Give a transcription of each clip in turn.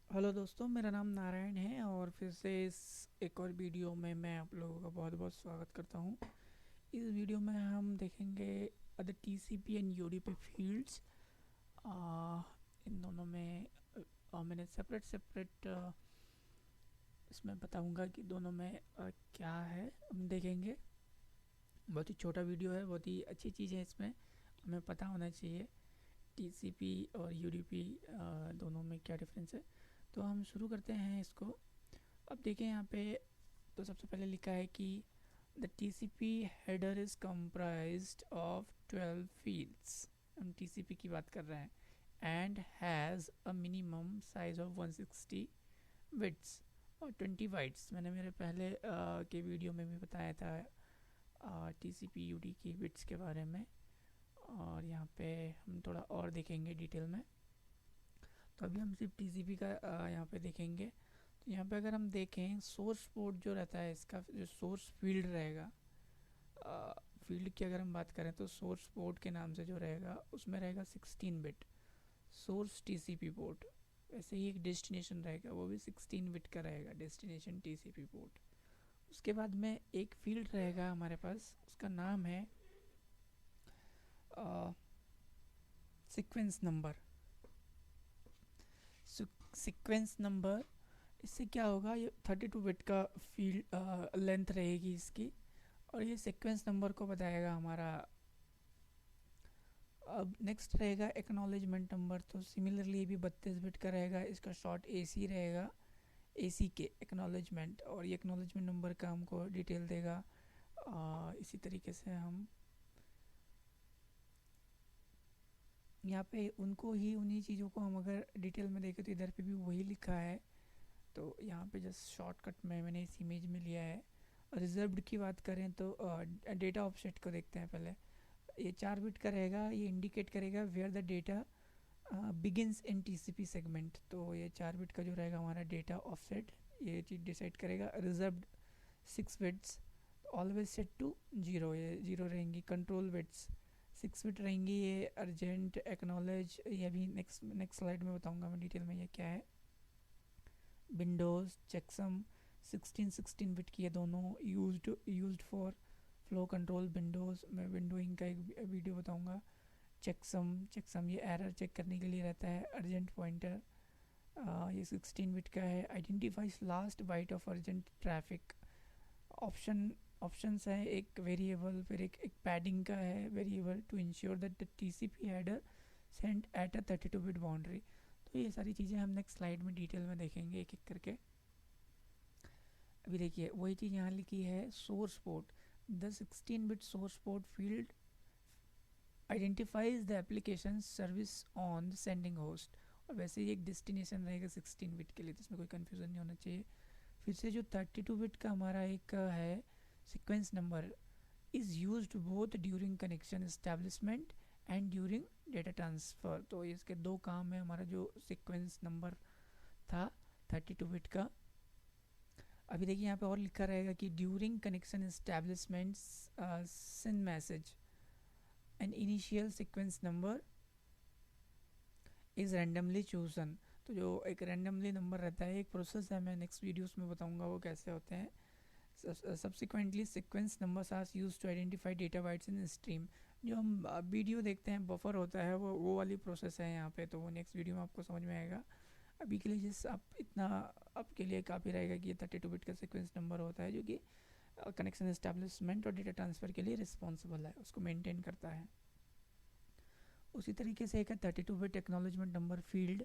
Hello दोस्तों, मेरा नाम नारायण है और फिर से इस एक और वीडियो में मैं आप लोगों का बहुत बहुत स्वागत करता हूं। इस वीडियो में हम देखेंगे other TCP and UDP fields. इन दोनों में मैंने सेपरेट सेपरेट इसमें बताऊंगा कि दोनों में क्या है हम देखेंगे। बहुत ही छोटा वीडियो है, बहुत ही अच्छी चीज़ है। इसमें हमें पता होना चाहिए टीसीपी और यूडीपी दोनों में क्या डिफरेंस है। तो हम शुरू करते हैं इसको। अब देखें यहाँ पे, तो सबसे पहले लिखा है कि the TCP header is comprised of 12 fields. हम TCP की बात कर रहे हैं। And has a minimum size of 160 विड्स और 20 वाइड्स। मैंने मेरे पहले के वीडियो में भी बताया था TCP UD की विड्स के बारे में, और यहाँ पे हम थोड़ा और देखेंगे डिटेल में। तो अभी हम सिर्फ TCP का यहाँ पे देखेंगे। तो यहाँ पे अगर हम देखें सोर्स पोर्ट जो रहता है, इसका जो सोर्स फील्ड रहेगा, फील्ड की अगर हम बात करें तो सोर्स पोर्ट के नाम से जो रहेगा उसमें रहेगा 16 बिट सोर्स TCP पोर्ट। वैसे ही एक डेस्टिनेशन रहेगा, वो भी 16 बिट का रहेगा, डेस्टिनेशन TCP पोर्ट। उसके बाद में एक फील्ड रहेगा हमारे पास, उसका नाम है सीक्वेंस नंबर। सीक्वेंस नंबर, इससे क्या होगा, ये 32 बिट का फील्ड लेंथ रहेगी इसकी, और ये सीक्वेंस नंबर को बताएगा हमारा। अब नेक्स्ट रहेगा एक्नॉलेजमेंट नंबर। तो सिमिलरली ये भी 32 बिट का रहेगा, इसका शॉर्ट AC रहेगा, AC के एक्नॉलेजमेंट, और ये एक्नॉलेजमेंट नंबर का हमको डिटेल देगा। इसी तरीके से हम यहाँ पे उनको ही उन्हीं चीज़ों को हम अगर डिटेल में देखें तो इधर पे भी वही लिखा है। तो यहाँ पे जस्ट शॉर्टकट में मैंने इस इमेज में लिया है। रिजर्व्ड की बात करें तो डेटा ऑफसेट को देखते हैं पहले। ये 4 बिट का रहेगा, ये इंडिकेट करेगा where the data begins in TCP segment. तो ये 4 बिट का जो रहेगा हमारा डेटा ऑफसेट, ये चीज़ डिसाइड करेगा। Reserved 6 bits always set to 0, ये 0 रहेंगी। कंट्रोल बिट्स 6 बिट रहेंगी, ये अर्जेंट, एक्नॉलेज, ये भी नेक्स्ट स्लाइड में बताऊंगा मैं डिटेल में ये क्या है। विंडोज़ चेकसम 16 बिट की, ये दोनों used for flow control Windows. मैं विंडोइंग का एक वीडियो बताऊंगा। चेकसम ये एरर चेक करने के लिए रहता है। अर्जेंट पॉइंटर, ये 16 बिट का है। Identifies last byte of urgent traffic. Options है, एक वेरिएबल, फिर एक पैडिंग का है variable to ensure that the TCP header sent at a 32 bit boundary. तो ये सारी चीज़ें हम नेक्स्ट स्लाइड में डिटेल में देखेंगे एक एक करके। अभी देखिए वही चीज़ यहाँ लिखी है, source port. The 16 bit source port field identifies the application service on the sending host. और वैसे ही एक डेस्टिनेशन रहेगा 16 बिट के लिए, तो इसमें कोई कन्फ्यूज़न नहीं होना चाहिए। फिर से जो 32 बिट का हमारा एक है sequence number, is used both during connection establishment and during data transfer. तो इसके दो काम है। हमारा जो सीक्वेंस नंबर था 32 बिट का, अभी देखिए यहाँ पे और लिखा रहेगा कि during connection establishment send message an initial sequence number is randomly chosen. तो जो एक रैंडमली नंबर रहता है, एक प्रोसेस है, मैं नेक्स्ट वीडियोस में बताऊंगा वो कैसे होते हैं। Subsequently sequence numbers are use to identify data bytes in stream. जो हम वीडियो देखते हैं बफर होता है, वो वाली प्रोसेस है यहाँ पे। तो वो नेक्स्ट वीडियो में आपको समझ में आएगा। अभी के लिए जिस आप इतना आपके लिए काफ़ी रहेगा कि ये 32 बिट का सीक्वेंस नंबर होता है, जो कि कनेक्शन इस्टेब्लिशमेंट और डेटा ट्रांसफ़र के लिए रिस्पॉन्सिबल है, उसको मेंटेन करता है। उसी तरीके से एक है 32 bit acknowledgement number field,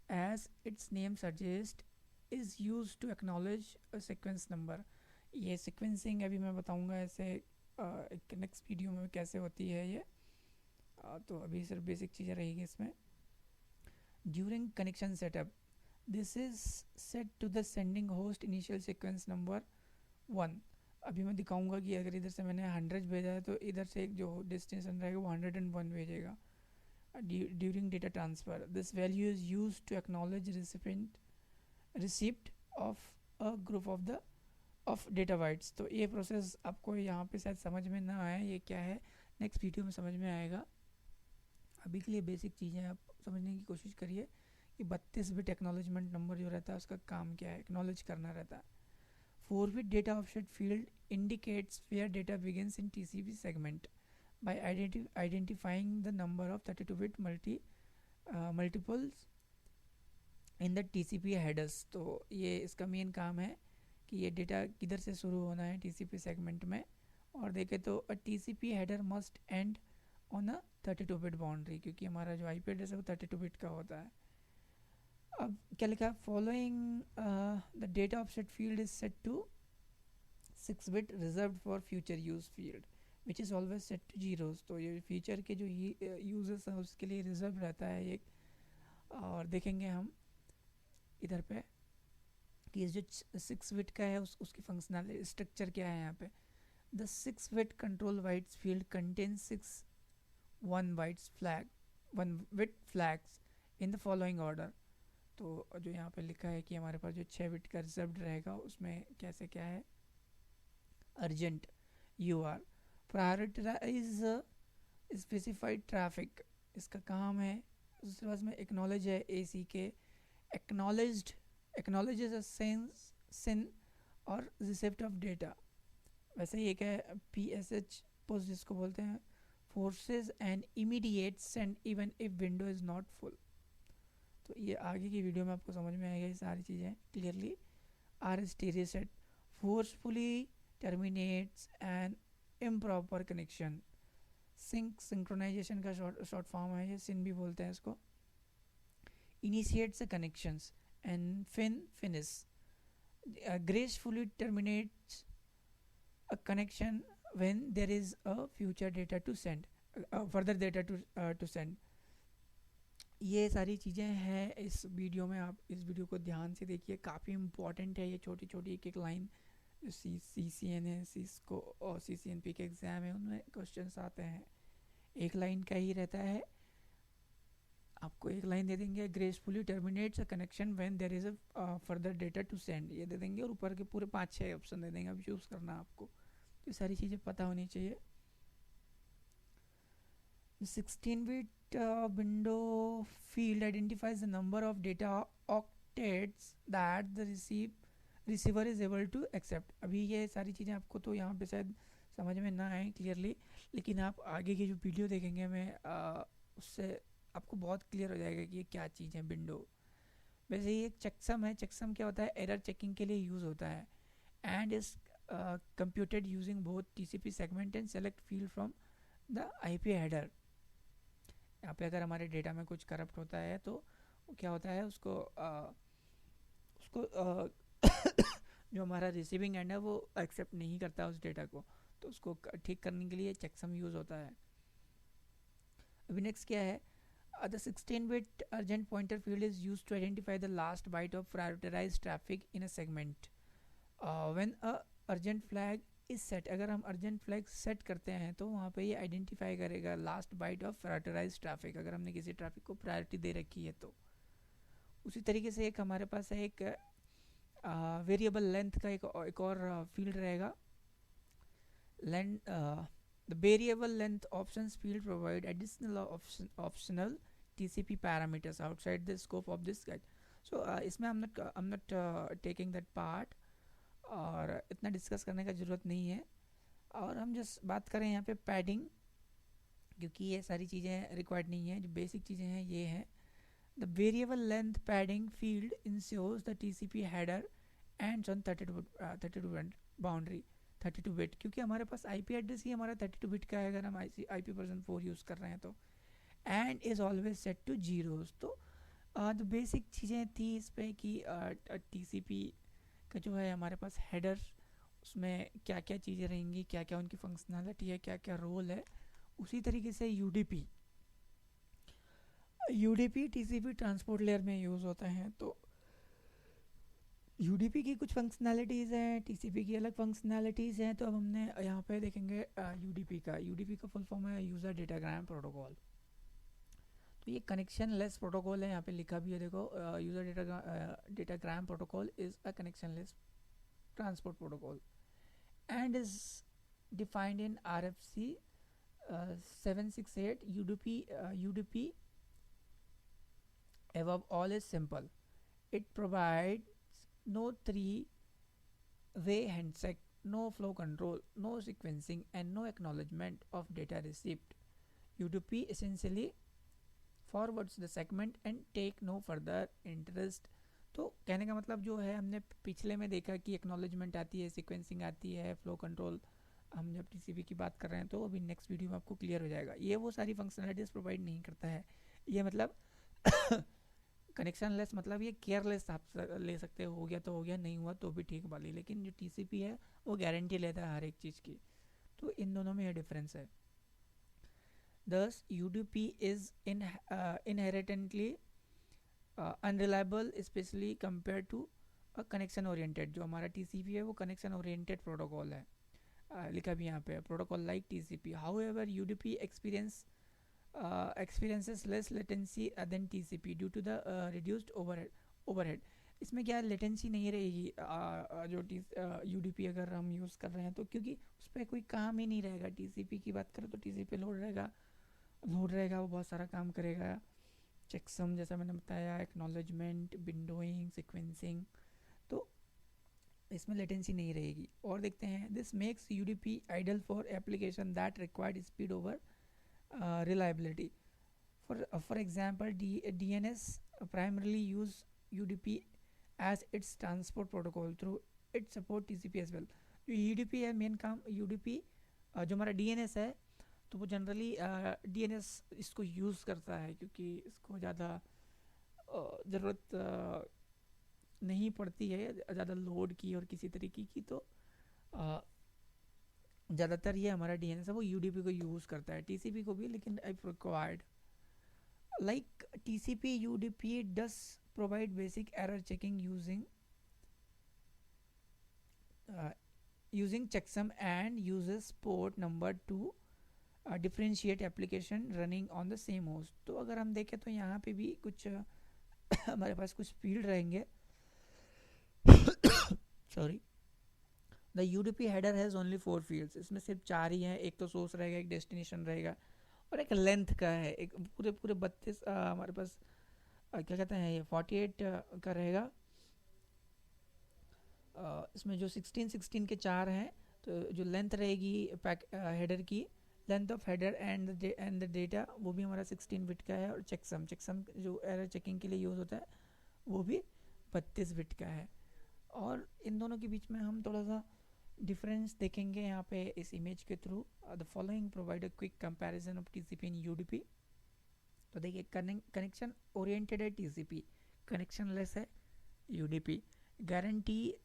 as its name suggest is use to acknowledge a sequence number. ये सीक्वेंसिंग अभी मैं बताऊंगा ऐसे एक नेक्स्ट वीडियो में कैसे होती है ये। तो अभी सिर्फ बेसिक चीज़ें रहेगी इसमें। During connection setup, this is set to the sending host initial sequence number 1। अभी मैं दिखाऊंगा कि अगर इधर से मैंने 100 भेजा है तो इधर से एक जो डेस्टिनेशन रहेगा वो 101 भेजेगा। During data transfer, this value is use to acknowledge recipient receipt of a group of data bytes. तो ये प्रोसेस आपको यहाँ पे शायद समझ में ना आए ये क्या है, नेक्स्ट वीडियो में समझ में आएगा। अभी के लिए बेसिक चीज़ें आप समझने की कोशिश करिए ये 32 बिट एक्नॉलेजमेंट नंबर जो रहता है उसका काम क्या है, एक्नॉलेज करना रहता है. 4-bit data offset field indicates where data begins in TCP segment by identifying the number of 32-bit multiples in the TCP headers. तो ये इसका मेन काम है कि ये डेटा किधर से शुरू होना है TCP सेगमेंट में. और देखें तो अ TCP header must and on a 32-bit boundary, क्योंकि हमारा जो IP एड्रेस है वो 32-bit का होता है. अब क्या लिखा है, following the data offset field is set to 6-bit reserved for future use field which is always set to zeros. तो ये फ्यूचर के जो यूजर्स हैं उसके लिए रिजर्व रहता है ये. और देखेंगे हम इधर पे कि जो 6-bit का है उसकी फंक्शनल स्ट्रक्चर क्या है यहाँ पे. The 6-bit control bytes field contain 6 1-bit flags in the following order. तो जो यहाँ पे लिखा है कि हमारे पास जो 6-bit का रिजर्व्ड रहेगा उसमें कैसे क्या है, urgent UR, prioritize specified traffic इसका काम है. उसके बाद में एक्नॉलेज है ACK, एक्नॉलेजेस अ सेंड और रिसिप्ट ऑफ डेटा. वैसे ही एक है PSH पोस्ट जिसको बोलते हैं, forces and immediate send even if window is not full. तो ये आगे की वीडियो में आपको समझ में आएगा ये सारी चीज़ें clearly. RST reset forcefully terminates an improper connection. Synchronization का शॉर्ट फॉर्म है ये, सिन भी बोलते हैं इसको. Initiates connections and finish gracefully terminates a connection when there is a future data to send, further data to send. ये सारी चीज़ें हैं इस वीडियो में. आप इस वीडियो को ध्यान से देखिए, काफ़ी इम्पॉर्टेंट है ये छोटी छोटी एक एक लाइन. जो CCN है, सिस्को और CCNP के एग्ज़ाम है उनमें क्वेश्चंस आते हैं, एक लाइन का ही रहता है. आपको एक लाइन दे देंगे, gracefully terminates a connection when there is a further data to send, ये दे देंगे. और ऊपर के पूरे 5-6 ऑप्शन दे देंगे, अब चूज़ करना आपको. तो ये सारी चीज़ें पता होनी चाहिए. 16-bit window field identifies the number of data octets that the receiver is able to accept. अभी ये सारी चीज़ें आपको तो यहाँ पे शायद समझ में ना आए क्लियरली, लेकिन आप आगे की जो वीडियो देखेंगे मैं उससे आपको बहुत क्लियर हो जाएगा कि ये क्या चीज़ है विंडो. वैसे ये एक चेकसम है. चेकसम क्या होता है, एरर चेकिंग के लिए यूज़ होता है. And is computed using both TCP segment and select field from the IP header. यहाँ पे अगर हमारे डेटा में कुछ करप्ट होता है तो क्या होता है, उसको जो हमारा रिसीविंग एंड है वो एक्सेप्ट नहीं करता उस डेटा को, तो उसको ठीक करने के लिए चेकसम यूज़ होता है. अभी नेक्स्ट क्या है, the 16-bit urgent pointer field is used to identify the last byte of prioritized traffic in a segment. When a urgent flag is set, अगर हम urgent flag set करते हैं तो वहाँ पे ये आइडेंटिफाई करेगा last byte of prioritized traffic, अगर हमने किसी ट्रैफिक को प्रायोरिटी दे रखी है तो. उसी तरीके से एक हमारे पास है एक वेरिएबल लेंथ का एक और फील्ड रहेगा. The variable length options field provide additional optional TCP parameters outside the scope of this guide. So इसमें I'm not taking that part, और इतना डिस्कस करने का ज़रूरत नहीं है. और हम जस्ट बात करें यहाँ पे पैडिंग, क्योंकि ये सारी चीज़ें रिक्वायर्ड नहीं है. जो बेसिक चीज़ें हैं ये हैं. The variable length padding field ensures the TCP header and on 32 boundary 32-bit, क्योंकि हमारे पास IP एड्रेस ही हमारा 32-bit का है अगर हम IP/4 यूज़ कर रहे हैं तो. And is always set to zeros. तो जो बेसिक चीज़ें थी इस पर कि TCP का जो है हमारे पास हेडर, उसमें क्या क्या चीज़ें रहेंगी, क्या क्या उनकी फंक्शनैलिटी है, क्या क्या रोल है. उसी तरीके से UDP TCP ट्रांसपोर्ट लेयर में यूज़ होता है. तो UDP की कुछ फंक्शनैलिटीज़ हैं, TCP की अलग फंक्शनैलिटीज़ हैं. तो अब हमने यहाँ पे देखेंगे UDP का फुल फॉर्म है यूज़र डेटाग्राम प्रोटोकॉल. तो ये कनेक्शन लेस प्रोटोकॉल है, यहाँ पे लिखा भी है देखो, user datagram protocol is a connection less transport protocol and is defined in RFC 768. UDP above all is simple. It provides no three-way handshake, no flow control, no sequencing, and no acknowledgement of data received. UDP essentially forwards the segment and take no further interest. तो कहने का मतलब जो है, हमने पिछले में देखा कि एक्नॉलेजमेंट आती है, सीक्वेंसिंग आती है, फ्लो कंट्रोल, हम जब टीसीपी की बात कर रहे हैं तो अभी नेक्स्ट वीडियो में आपको क्लियर हो जाएगा। ये वो सारी फंक्शनलिटीज़ प्रोवाइड नहीं करता है। ये मतलब कनेक्शन लेस मतलब ये केयरलेस आप ले सकते हो गया तो हो गया, नहीं हुआ तो भी ठीक वाली। लेकिन जो टीसीपी है वो गारंटी लेता है हर एक चीज़ की। तो इन दोनों में ये डिफरेंस है। Thus, UDP is inherently unreliable, especially compared to a connection oriented. जो हमारा TCP है वो connection oriented protocol है, लिखा भी यहाँ पे protocol like TCP. However, UDP experiences less latency than TCP due to the reduced overhead. इसमें क्या लेटेंसी नहीं रहेगी जो UDP अगर हम यूज़ कर रहे हैं तो, क्योंकि उस पर कोई काम ही नहीं रहेगा। TCP की बात करें तो TCP लोड रहेगा, वो बहुत सारा काम करेगा। चेकसम जैसा मैंने बताया, एक्नॉलेजमेंट, विंडोइंग, सीक्वेंसिंग, तो इसमें लेटेंसी नहीं रहेगी। और देखते हैं, this makes UDP idle for application that required speed over reliability. For example, DNS primarily use UDP as its transport protocol through it support TCP as well। जो UDP है main काम, UDP जो हमारा DNS है तो वो generally DNS इसको use करता है, क्योंकि इसको ज़्यादा ज़रूरत नहीं पड़ती है ज़्यादा लोड की और किसी तरीके की। तो ज़्यादातर ये हमारा DNS है वो UDP को यूज़ करता है, TCP को भी, लेकिन if required. Like TCP, UDP does provide basic error checking using checksum and uses port number to differentiate application running on the same host. तो अगर हम देखें तो यहाँ पे भी कुछ हमारे पास कुछ फील्ड रहेंगे। Sorry, the UDP header has only 4 fields. इसमें सिर्फ 4 ही हैं। एक तो सोर्स रहेगा, एक डेस्टिनेशन रहेगा और एक लेंथ का है। एक पूरे 32 हमारे पास क्या कहते हैं ये 48 का रहेगा। इसमें जो 16 के 4 हैं, तो जो लेंथ रहेगी हेडर की, length of header and the data, वो भी हमारा 16 बिट का है। और चेकसम जो एरर चेकिंग के लिए यूज़ होता है वो भी 32 बिट का है। और इन दोनों के बीच में हम थोड़ा सा डिफरेंस देखेंगे यहाँ पे इस इमेज के through. The following provide a quick comparison of TCP and UDP. तो देखिए, कनेक्शन ओरिएंटेड है TCP, कनेक्शन लेस है UDP। गारंटी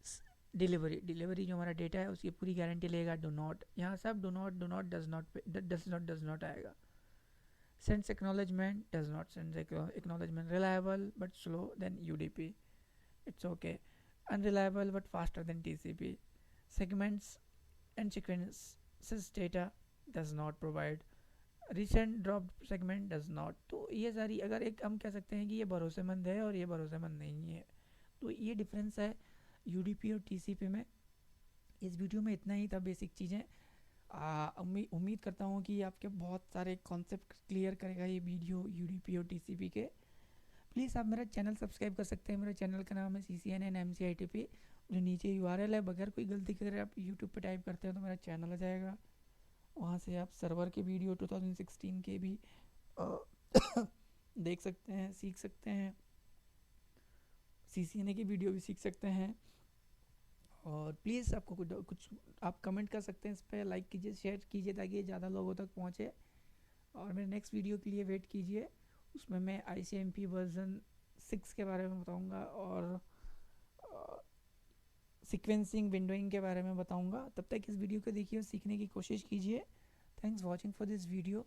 डिलीवरी जो हमारा डेटा है उसकी पूरी गारंटी लेगा। डो नॉट, यहाँ सब डो नॉट डज नॉट आएगा। Sends acknowledgement, does not sends acknowledgement. Reliable but slow than UDP, it's okay. Unreliable but faster than TCP। Segments and sequences data, does not provide. Resent dropped segment, does not. तो ये सारी, अगर एक हम कह सकते हैं कि ये भरोसेमंद है और ये भरोसेमंद नहीं है। तो ये डिफरेंस है UDP और TCP में। इस वीडियो में इतना ही था, बेसिक चीज़ें। उम्मीद करता हूँ कि आपके बहुत सारे कॉन्सेप्ट क्लियर करेगा ये वीडियो UDP और TCP के। प्लीज़ आप मेरा चैनल सब्सक्राइब कर सकते हैं। मेरे चैनल का नाम है CCNN MCITP। जो नीचे URL है, बगैर कोई गलती करे आप यूट्यूब पे टाइप करते हैं तो मेरा चैनल आ जाएगा। वहाँ से आप सर्वर के वीडियो 2016 के भी देख सकते हैं, सीख सकते हैं। CCNA की वीडियो भी सीख सकते हैं। और प्लीज़ आपको कुछ आप कमेंट कर सकते हैं इस पर, लाइक कीजिए, शेयर कीजिए ताकि ये ज़्यादा लोगों तक पहुँचे। और मेरे नेक्स्ट वीडियो के लिए वेट कीजिए, उसमें मैं ICMP वर्जन 6 के बारे में बताऊँगा और सीक्वेंसिंग, विंडोइंग के बारे में बताऊँगा। तब तक इस वीडियो को देखिए और सीखने की कोशिश कीजिए। Thanks watching for this video.